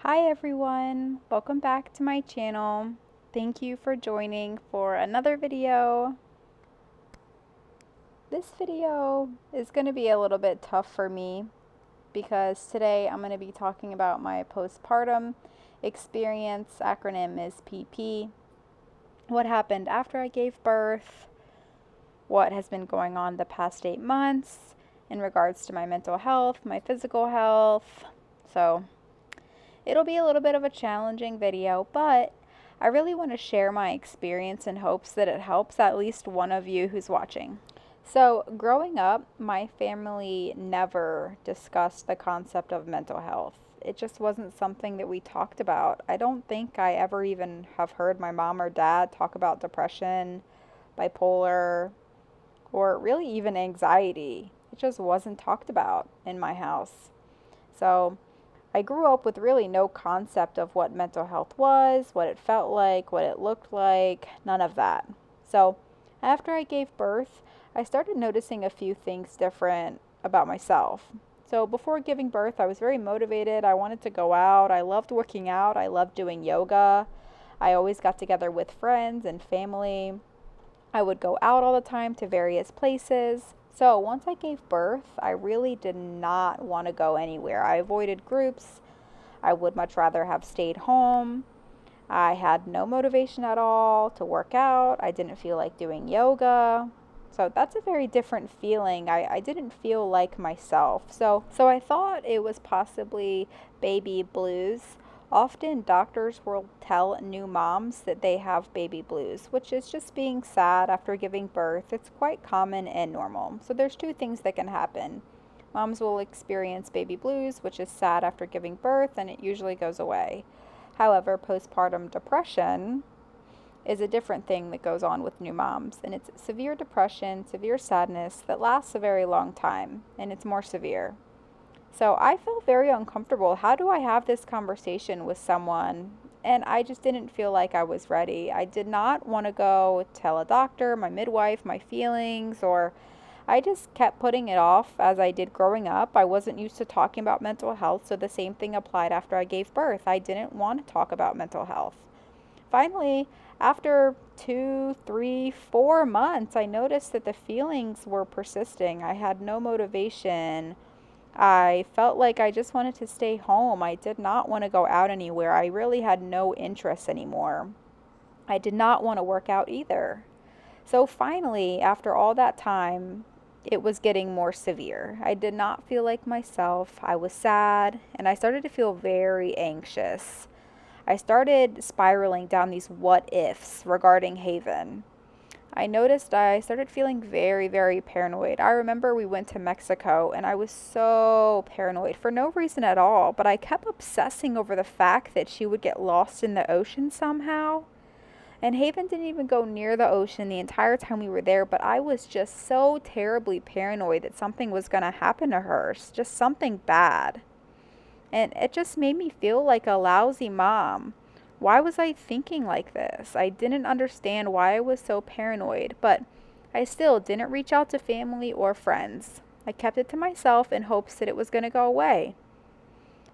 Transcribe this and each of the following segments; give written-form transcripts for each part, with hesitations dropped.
Hi everyone, welcome back to my channel. Thank you for joining for another video. This video is going to be a little bit tough for me because today I'm going to be talking about my postpartum experience. Acronym is PP. What happened after I gave birth, what has been going on the past 8 months in regards to my mental health, my physical health. So it'll be a little bit of a challenging video, but I really want to share my experience in hopes that it helps at least one of you who's watching. So, growing up, my family never discussed the concept of mental health. It just wasn't something that we talked about. I don't think I ever even have heard my mom or dad talk about depression, bipolar, or really even anxiety. It just wasn't talked about in my house. So, I grew up with really no concept of what mental health was, what it felt like, what it looked like, none of that. So, after I gave birth, I started noticing a few things different about myself. So, before giving birth, I was very motivated. I wanted to go out. I loved working out. I loved doing yoga. I always got together with friends and family. I would go out all the time to various places. So once I gave birth, I really did not want to go anywhere. I avoided groups. I would much rather have stayed home. I had no motivation at all to work out. I didn't feel like doing yoga. So that's a very different feeling. I didn't feel like myself. So I thought it was possibly baby blues. Often doctors will tell new moms that they have baby blues, which is just being sad after giving birth. It's quite common and normal. So there's two things that can happen. Moms will experience baby blues, which is sad after giving birth, and it usually goes away. However, postpartum depression is a different thing that goes on with new moms, and it's severe depression, severe sadness that lasts a very long time, and it's more severe. So I felt very uncomfortable. How do I have this conversation with someone? And I just didn't feel like I was ready. I did not want to go tell a doctor, my midwife, my feelings, or I just kept putting it off as I did growing up. I wasn't used to talking about mental health, so the same thing applied after I gave birth. I didn't want to talk about mental health. Finally, after 2, 3, 4 months, I noticed that the feelings were persisting. I had no motivation. I felt like I just wanted to stay home. I did not want to go out anywhere. I really had no interest anymore. I did not want to work out either. So finally, after all that time, it was getting more severe. I did not feel like myself. I was sad, and I started to feel very anxious. I started spiraling down these what ifs regarding Haven. I noticed I started feeling very, very paranoid. I remember we went to Mexico and I was so paranoid for no reason at all, but I kept obsessing over the fact that she would get lost in the ocean somehow. And Haven didn't even go near the ocean the entire time we were there, but I was just so terribly paranoid that something was going to happen to her, just something bad. And it just made me feel like a lousy mom. Why was I thinking like this? I didn't understand why I was so paranoid, but I still didn't reach out to family or friends. I kept it to myself in hopes that it was going to go away.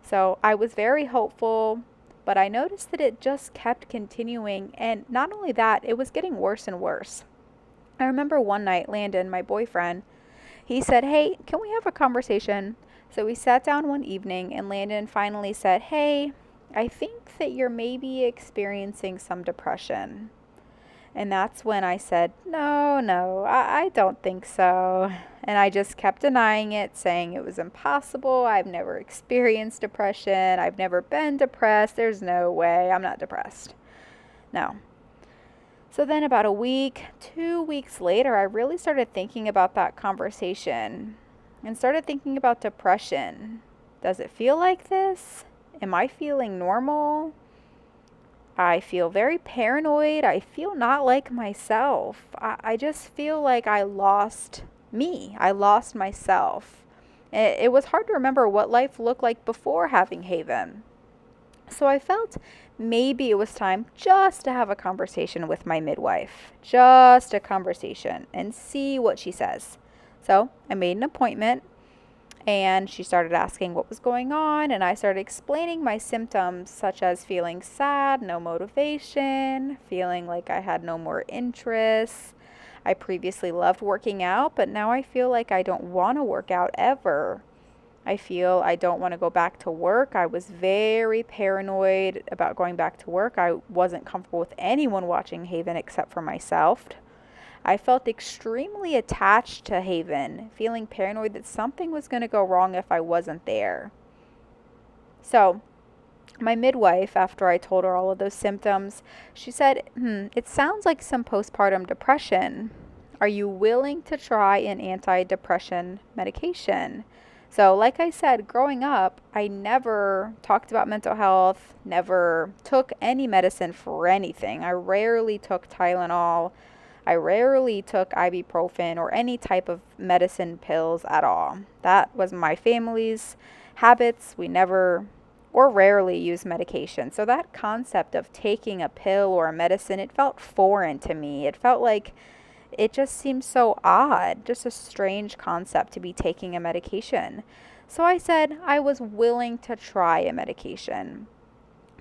So I was very hopeful, but I noticed that it just kept continuing. And not only that, it was getting worse and worse. I remember one night, Landon, my boyfriend, he said, "Hey, can we have a conversation?" So we sat down one evening, and Landon finally said, "Hey, I think that you're maybe experiencing some depression." And that's when I said, No, I don't think so. And I just kept denying it, saying it was impossible. I've never experienced depression. I've never been depressed. There's no way. I'm not depressed. No. So then, about a week, 2 weeks later, I really started thinking about that conversation and started thinking about depression. Does it feel like this? Am I feeling normal? I feel very paranoid. I feel not like myself. I just feel like I lost me. I lost myself. It was hard to remember what life looked like before having Haven. So I felt maybe it was time just to have a conversation with my midwife. Just a conversation and see what she says. So I made an appointment. And she started asking what was going on, and I started explaining my symptoms, such as feeling sad, no motivation, feeling like I had no more interest. I previously loved working out, but now I feel like I don't want to work out ever. I feel I don't want to go back to work. I was very paranoid about going back to work. I wasn't comfortable with anyone watching Haven except for myself. I felt extremely attached to Haven, feeling paranoid that something was going to go wrong if I wasn't there. So, my midwife, after I told her all of those symptoms, she said, it sounds like some postpartum depression. Are you willing to try an antidepressant medication? So, like I said, growing up, I never talked about mental health, never took any medicine for anything. I rarely took Tylenol. I rarely took ibuprofen or any type of medicine pills at all. That was my family's habits. We never or rarely used medication. So that concept of taking a pill or a medicine, it felt foreign to me. It felt like it just seemed so odd, just a strange concept to be taking a medication. So I said I was willing to try a medication.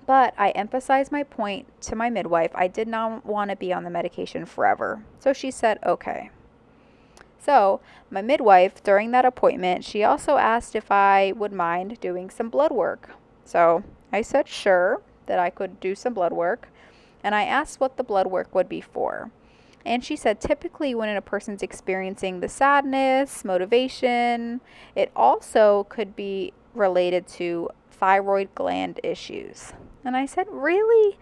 But I emphasized my point to my midwife. I did not want to be on the medication forever. So she said, okay. So my midwife, during that appointment, she also asked if I would mind doing some blood work. So I said sure, that I could do some blood work. And I asked what the blood work would be for. And she said typically when a person's experiencing the sadness, motivation, it also could be related to thyroid gland issues. And I said, really?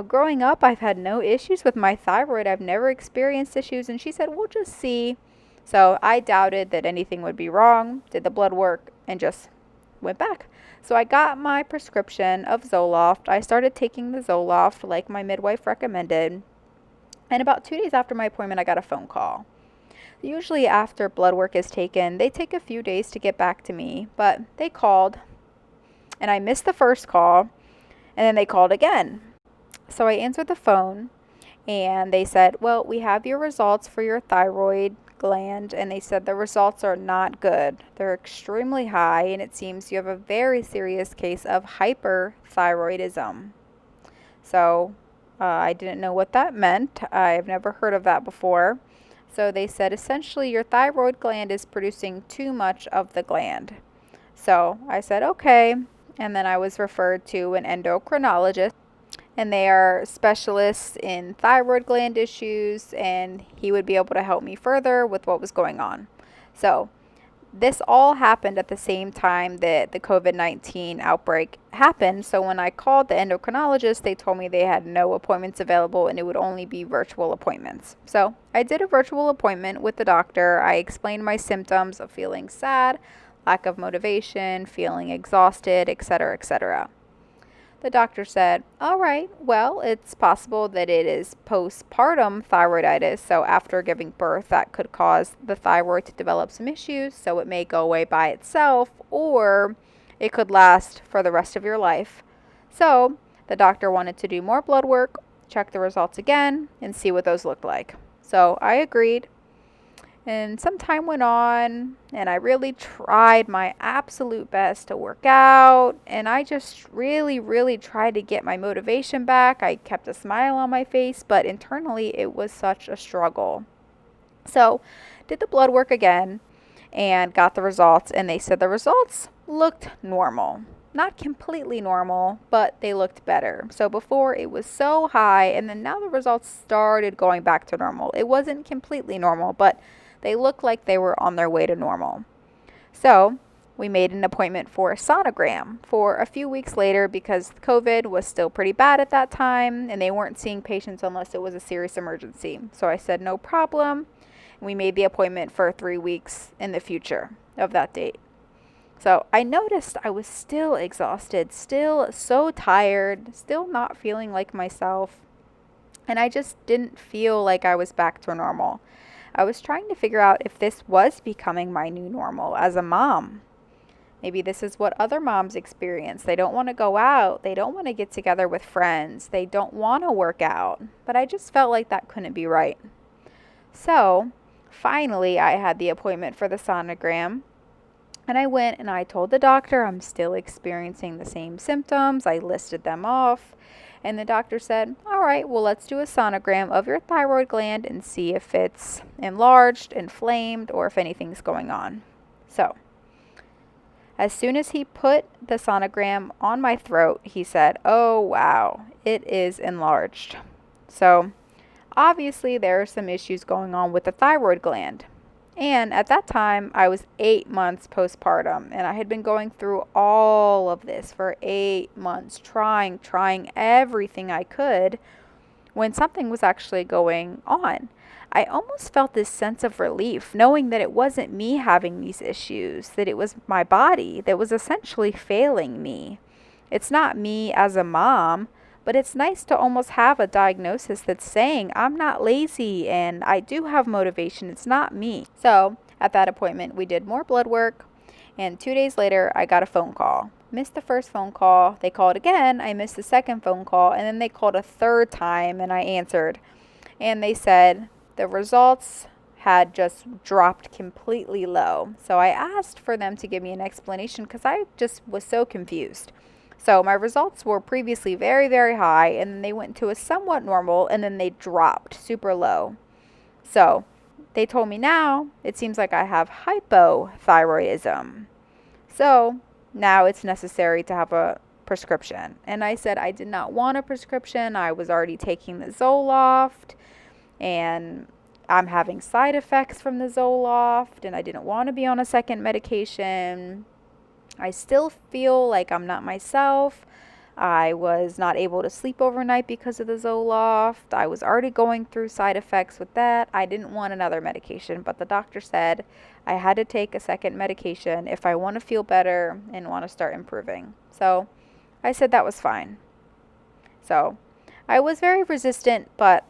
Growing up, I've had no issues with my thyroid. I've never experienced issues. And she said, we'll just see. So I doubted that anything would be wrong, did the blood work, and just went back. So I got my prescription of Zoloft. I started taking the Zoloft like my midwife recommended. And about 2 days after my appointment, I got a phone call. Usually after blood work is taken, they take a few days to get back to me, but they called. And I missed the first call. And then they called again. So I answered the phone and they said, well, we have your results for your thyroid gland. And they said the results are not good. They're extremely high. And it seems you have a very serious case of hyperthyroidism. So I didn't know what that meant. I've never heard of that before. So they said essentially your thyroid gland is producing too much of the gland. So I said, okay. And then I was referred to an endocrinologist, and they are specialists in thyroid gland issues, and he would be able to help me further with what was going on. So this all happened at the same time that the COVID-19 outbreak happened. So when I called the endocrinologist, they told me they had no appointments available and it would only be virtual appointments. So I did a virtual appointment with the doctor. I explained my symptoms of feeling sad, lack of motivation, feeling exhausted, etc., etc. The doctor said, all right, well, it's possible that it is postpartum thyroiditis. So after giving birth, that could cause the thyroid to develop some issues. So it may go away by itself, or it could last for the rest of your life. So the doctor wanted to do more blood work, check the results again, and see what those looked like. So I agreed. And some time went on, and I really tried my absolute best to work out, and I just really, really tried to get my motivation back. I kept a smile on my face, but internally it was such a struggle. So, did the blood work again and got the results, and they said the results looked normal. Not completely normal, but they looked better. So before it was so high, and then now the results started going back to normal. It wasn't completely normal, but they looked like they were on their way to normal. So we made an appointment for a sonogram for a few weeks later because COVID was still pretty bad at that time and they weren't seeing patients unless it was a serious emergency. So I said, no problem. We made the appointment for 3 weeks in the future of that date. So I noticed I was still exhausted, still so tired, still not feeling like myself. And I just didn't feel like I was back to normal. I was trying to figure out if this was becoming my new normal as a mom. Maybe this is what other moms experience. They don't want to go out. They don't want to get together with friends. They don't want to work out. But I just felt like that couldn't be right. So finally, I had the appointment for the sonogram. And I went and I told the doctor I'm still experiencing the same symptoms. I listed them off. And the doctor said, all right, well, let's do a sonogram of your thyroid gland and see if it's enlarged, inflamed, or if anything's going on. So, as soon as he put the sonogram on my throat, he said, oh, wow, it is enlarged. So, obviously, there are some issues going on with the thyroid gland. And at that time, I was 8 months postpartum, and I had been going through all of this for 8 months, trying everything I could when something was actually going on. I almost felt this sense of relief, knowing that it wasn't me having these issues, that it was my body that was essentially failing me. It's not me as a mom, but it's nice to almost have a diagnosis that's saying I'm not lazy and I do have motivation. It's not me. So at that appointment, we did more blood work, and 2 days later, I got a phone call. Missed the first phone call. They called again. I missed the second phone call, and then they called a third time, and I answered. And they said the results had just dropped completely low. So I asked for them to give me an explanation because I just was so confused. So my results were previously very, very high, and then they went to a somewhat normal, and then they dropped super low. So they told me now it seems like I have hypothyroidism. So now it's necessary to have a prescription. And I said I did not want a prescription. I was already taking the Zoloft, and I'm having side effects from the Zoloft, and I didn't want to be on a second medication. I still feel like I'm not myself. I was not able to sleep overnight because of the Zoloft. I was already going through side effects with that. I didn't want another medication, but the doctor said I had to take a second medication if I want to feel better and want to start improving. So I said that was fine. So I was very resistant, but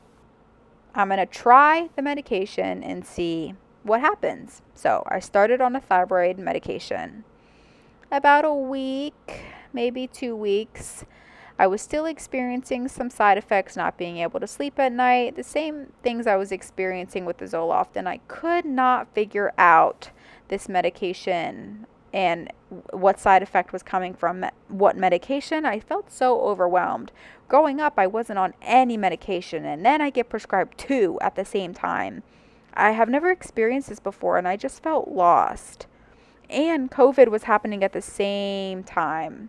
I'm going to try the medication and see what happens. So I started on a thyroid medication. About a week, maybe 2 weeks, I was still experiencing some side effects, not being able to sleep at night, the same things I was experiencing with the Zoloft, and I could not figure out this medication and what side effect was coming from what medication. I felt so overwhelmed. Growing up, I wasn't on any medication, and then I get prescribed 2 at the same time. I have never experienced this before, and I just felt lost. And COVID was happening at the same time.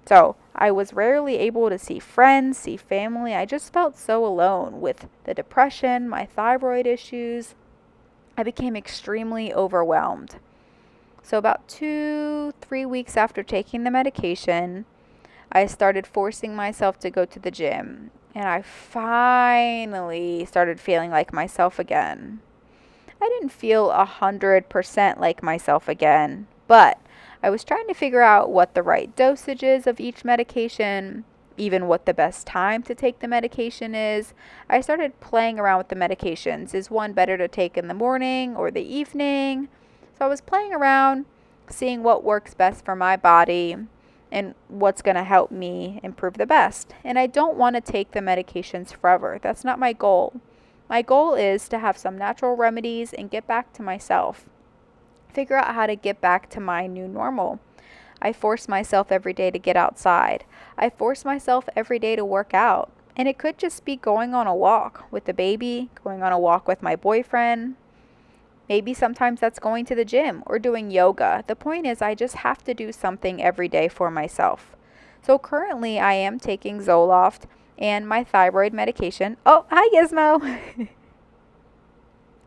So I was rarely able to see friends, see family. I just felt so alone with the depression, my thyroid issues. I became extremely overwhelmed. So about 2-3 weeks after taking the medication, I started forcing myself to go to the gym. And I finally started feeling like myself again. I didn't feel 100% like myself again, but I was trying to figure out what the right dosage is of each medication, even what the best time to take the medication is. I started playing around with the medications. Is one better to take in the morning or the evening? So I was playing around, seeing what works best for my body and what's going to help me improve the best. And I don't want to take the medications forever. That's not my goal. My goal is to have some natural remedies and get back to myself. Figure out how to get back to my new normal. I force myself every day to get outside. I force myself every day to work out. And it could just be going on a walk with the baby, going on a walk with my boyfriend. Maybe sometimes that's going to the gym or doing yoga. The point is I just have to do something every day for myself. So currently I am taking Zoloft and my thyroid medication. Oh, hi Gizmo.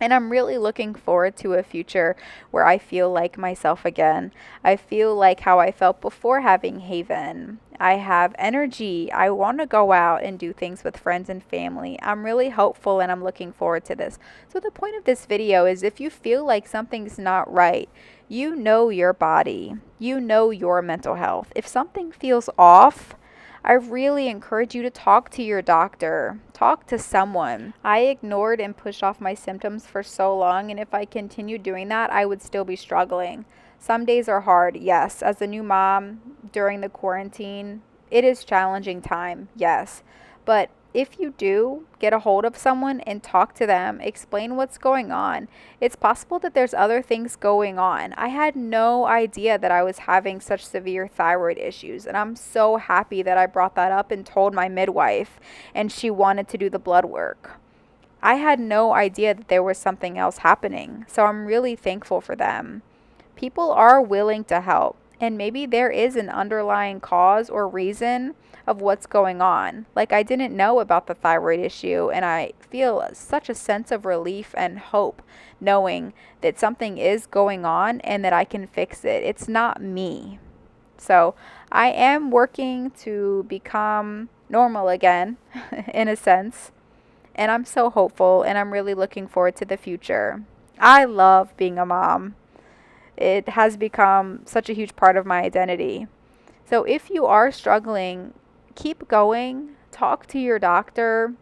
And I'm really looking forward to a future where I feel like myself again. I feel like how I felt before having Haven. I have energy. I want to go out and do things with friends and family. I'm really hopeful and I'm looking forward to this. So the point of this video is if you feel like something's not right, you know your body. You know your mental health. If something feels off, I really encourage you to talk to your doctor. Talk to someone. I ignored and pushed off my symptoms for so long, and if I continued doing that, I would still be struggling. Some days are hard, yes. As a new mom during the quarantine, it is challenging time, yes. But if you do get a hold of someone and talk to them, explain what's going on. It's possible that there's other things going on. I had no idea that I was having such severe thyroid issues, and I'm so happy that I brought that up and told my midwife, and she wanted to do the blood work. I had no idea that there was something else happening, so I'm really thankful for them. People are willing to help, and maybe there is an underlying cause or reason of what's going on. Like, I didn't know about the thyroid issue, and I feel such a sense of relief and hope knowing that something is going on and that I can fix it. It's not me. So, I am working to become normal again, in a sense, and I'm so hopeful, and I'm really looking forward to the future. I love being a mom. It has become such a huge part of my identity. So if you are struggling, keep going. Talk to your doctor,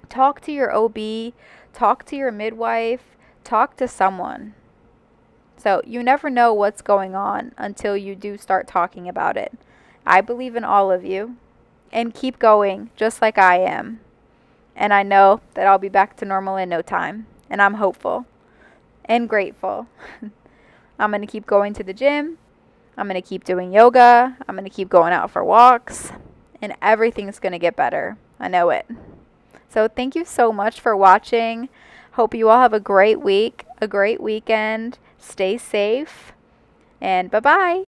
talk to your OB, talk to your midwife, talk to someone. So you never know what's going on until you do start talking about it. I believe in all of you, and keep going just like I am. And I know that I'll be back to normal in no time. And I'm hopeful and grateful. I'm going to keep going to the gym. I'm going to keep doing yoga. I'm going to keep going out for walks. And everything's going to get better. I know it. So thank you so much for watching. Hope you all have a great week, a great weekend. Stay safe. And bye-bye.